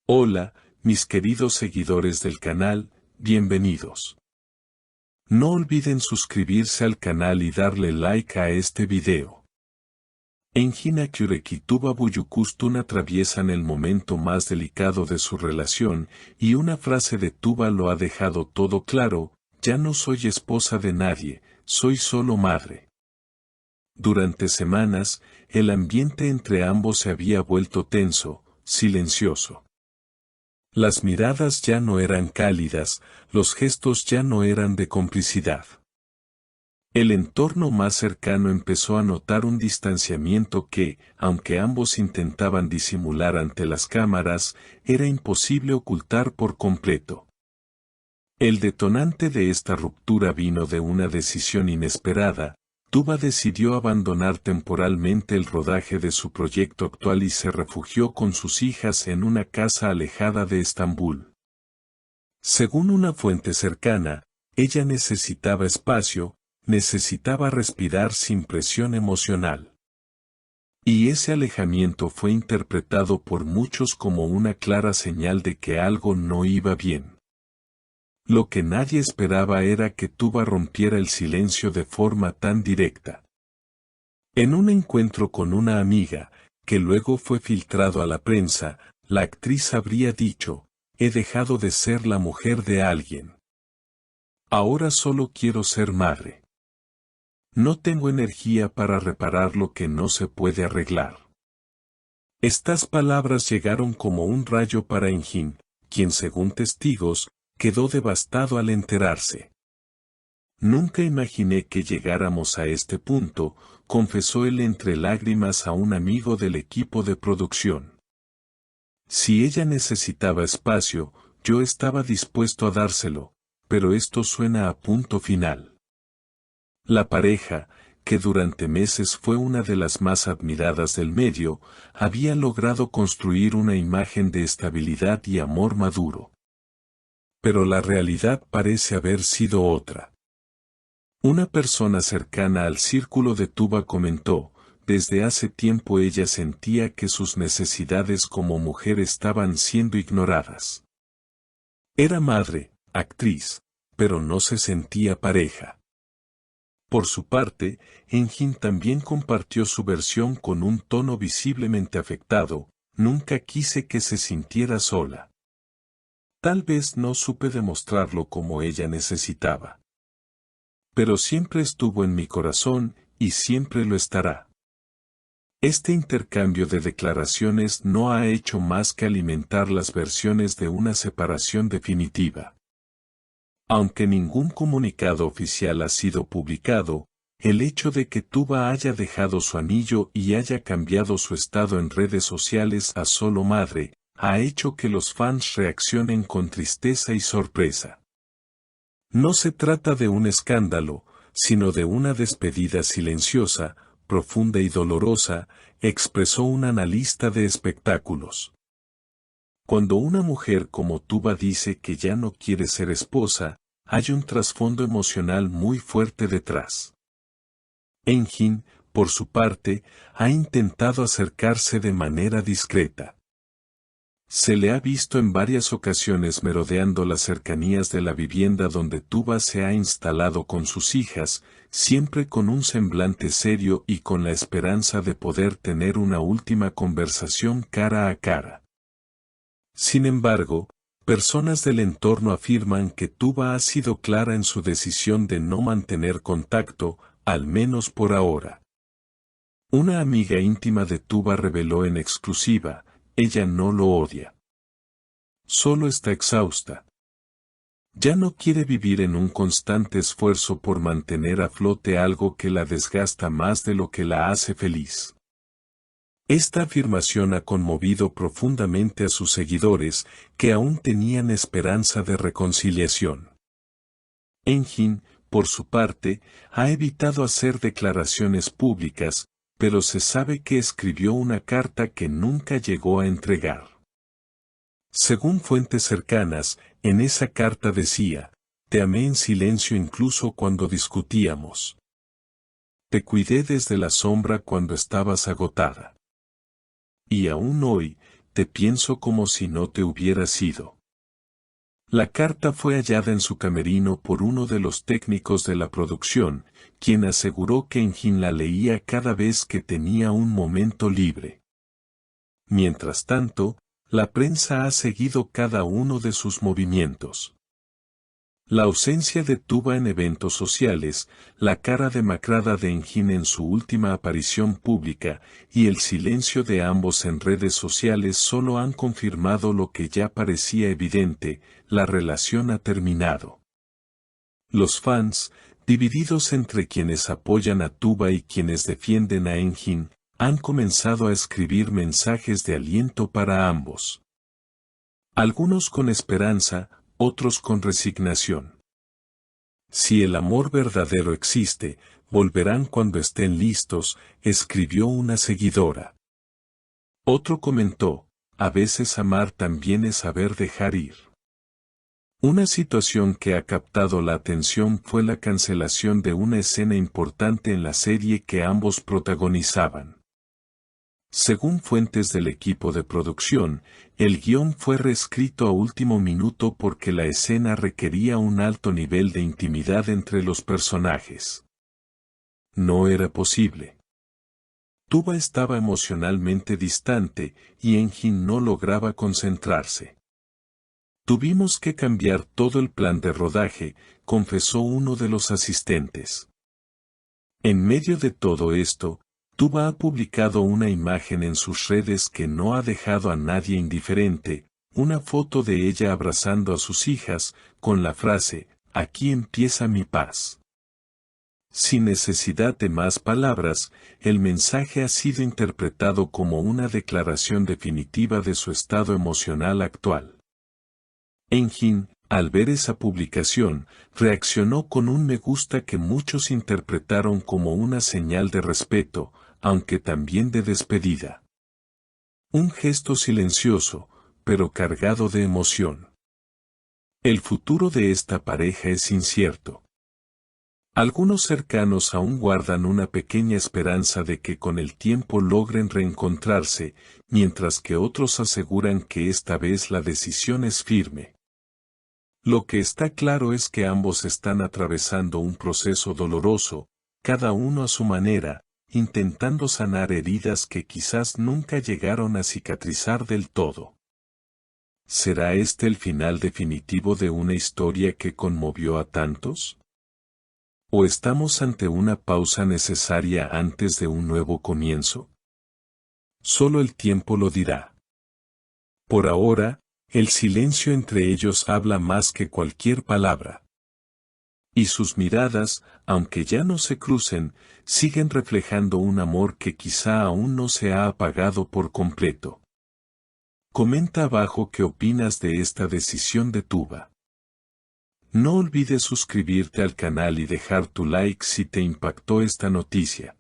Hola, mis queridos seguidores del canal, bienvenidos. No olviden suscribirse al canal y darle like a este video. Engin Akyurek y Tuba Büyüküstün atraviesan el momento más delicado de su relación, y una frase de Tuba lo ha dejado todo claro: ya no soy esposa de nadie, soy solo madre. Durante semanas, el ambiente entre ambos se había vuelto tenso, silencioso. Las miradas ya no eran cálidas, los gestos ya no eran de complicidad. El entorno más cercano empezó a notar un distanciamiento que, aunque ambos intentaban disimular ante las cámaras, era imposible ocultar por completo. El detonante de esta ruptura vino de una decisión inesperada. Tuba decidió abandonar temporalmente el rodaje de su proyecto actual y se refugió con sus hijas en una casa alejada de Estambul. Según una fuente cercana, ella necesitaba espacio, necesitaba respirar sin presión emocional. Y ese alejamiento fue interpretado por muchos como una clara señal de que algo no iba bien. Lo que nadie esperaba era que Tuba rompiera el silencio de forma tan directa. En un encuentro con una amiga, que luego fue filtrado a la prensa, la actriz habría dicho: he dejado de ser la mujer de alguien. Ahora solo quiero ser madre. No tengo energía para reparar lo que no se puede arreglar. Estas palabras llegaron como un rayo para Engin, quien, según testigos, quedó devastado al enterarse. Nunca imaginé que llegáramos a este punto, confesó él entre lágrimas a un amigo del equipo de producción. Si ella necesitaba espacio, yo estaba dispuesto a dárselo, pero esto suena a punto final. La pareja, que durante meses fue una de las más admiradas del medio, había logrado construir una imagen de estabilidad y amor maduro. Pero la realidad parece haber sido otra. Una persona cercana al círculo de Tuba comentó: desde hace tiempo ella sentía que sus necesidades como mujer estaban siendo ignoradas. Era madre, actriz, pero no se sentía pareja. Por su parte, Engin también compartió su versión con un tono visiblemente afectado: nunca quise que se sintiera sola. Tal vez no supe demostrarlo como ella necesitaba. Pero siempre estuvo en mi corazón, y siempre lo estará. Este intercambio de declaraciones no ha hecho más que alimentar las versiones de una separación definitiva. Aunque ningún comunicado oficial ha sido publicado, el hecho de que Tuba haya dejado su anillo y haya cambiado su estado en redes sociales a solo madre, ha hecho que los fans reaccionen con tristeza y sorpresa. No se trata de un escándalo, sino de una despedida silenciosa, profunda y dolorosa, expresó un analista de espectáculos. Cuando una mujer como Tuba dice que ya no quiere ser esposa, hay un trasfondo emocional muy fuerte detrás. Engin, por su parte, ha intentado acercarse de manera discreta. Se le ha visto en varias ocasiones merodeando las cercanías de la vivienda donde Tuba se ha instalado con sus hijas, siempre con un semblante serio y con la esperanza de poder tener una última conversación cara a cara. Sin embargo, personas del entorno afirman que Tuba ha sido clara en su decisión de no mantener contacto, al menos por ahora. Una amiga íntima de Tuba reveló en exclusiva: ella no lo odia. Solo está exhausta. Ya no quiere vivir en un constante esfuerzo por mantener a flote algo que la desgasta más de lo que la hace feliz. Esta afirmación ha conmovido profundamente a sus seguidores, que aún tenían esperanza de reconciliación. Engin, por su parte, ha evitado hacer declaraciones públicas, pero se sabe que escribió una carta que nunca llegó a entregar. Según fuentes cercanas, en esa carta decía: te amé en silencio incluso cuando discutíamos. Te cuidé desde la sombra cuando estabas agotada. Y aún hoy, te pienso como si no te hubieras ido. La carta fue hallada en su camerino por uno de los técnicos de la producción, quien aseguró que Engin la leía cada vez que tenía un momento libre. Mientras tanto, la prensa ha seguido cada uno de sus movimientos. La ausencia de Tuba en eventos sociales, la cara demacrada de Engin en su última aparición pública y el silencio de ambos en redes sociales solo han confirmado lo que ya parecía evidente: la relación ha terminado. Los fans, divididos entre quienes apoyan a Tuba y quienes defienden a Engin, han comenzado a escribir mensajes de aliento para ambos. Algunos con esperanza, otros con resignación. Si el amor verdadero existe, volverán cuando estén listos, escribió una seguidora. Otro comentó: a veces amar también es saber dejar ir. Una situación que ha captado la atención fue la cancelación de una escena importante en la serie que ambos protagonizaban. Según fuentes del equipo de producción, el guión fue reescrito a último minuto porque la escena requería un alto nivel de intimidad entre los personajes. No era posible. Tuba estaba emocionalmente distante y Engin no lograba concentrarse. Tuvimos que cambiar todo el plan de rodaje, confesó uno de los asistentes. En medio de todo esto, Tuba ha publicado una imagen en sus redes que no ha dejado a nadie indiferente, una foto de ella abrazando a sus hijas, con la frase: aquí empieza mi paz. Sin necesidad de más palabras, el mensaje ha sido interpretado como una declaración definitiva de su estado emocional actual. Engin, al ver esa publicación, reaccionó con un me gusta que muchos interpretaron como una señal de respeto, aunque también de despedida. Un gesto silencioso, pero cargado de emoción. El futuro de esta pareja es incierto. Algunos cercanos aún guardan una pequeña esperanza de que con el tiempo logren reencontrarse, mientras que otros aseguran que esta vez la decisión es firme. Lo que está claro es que ambos están atravesando un proceso doloroso, cada uno a su manera, intentando sanar heridas que quizás nunca llegaron a cicatrizar del todo. ¿Será este el final definitivo de una historia que conmovió a tantos? ¿O estamos ante una pausa necesaria antes de un nuevo comienzo? Solo el tiempo lo dirá. Por ahora, el silencio entre ellos habla más que cualquier palabra. Y sus miradas, aunque ya no se crucen, siguen reflejando un amor que quizá aún no se ha apagado por completo. Comenta abajo qué opinas de esta decisión de Tuba. No olvides suscribirte al canal y dejar tu like si te impactó esta noticia.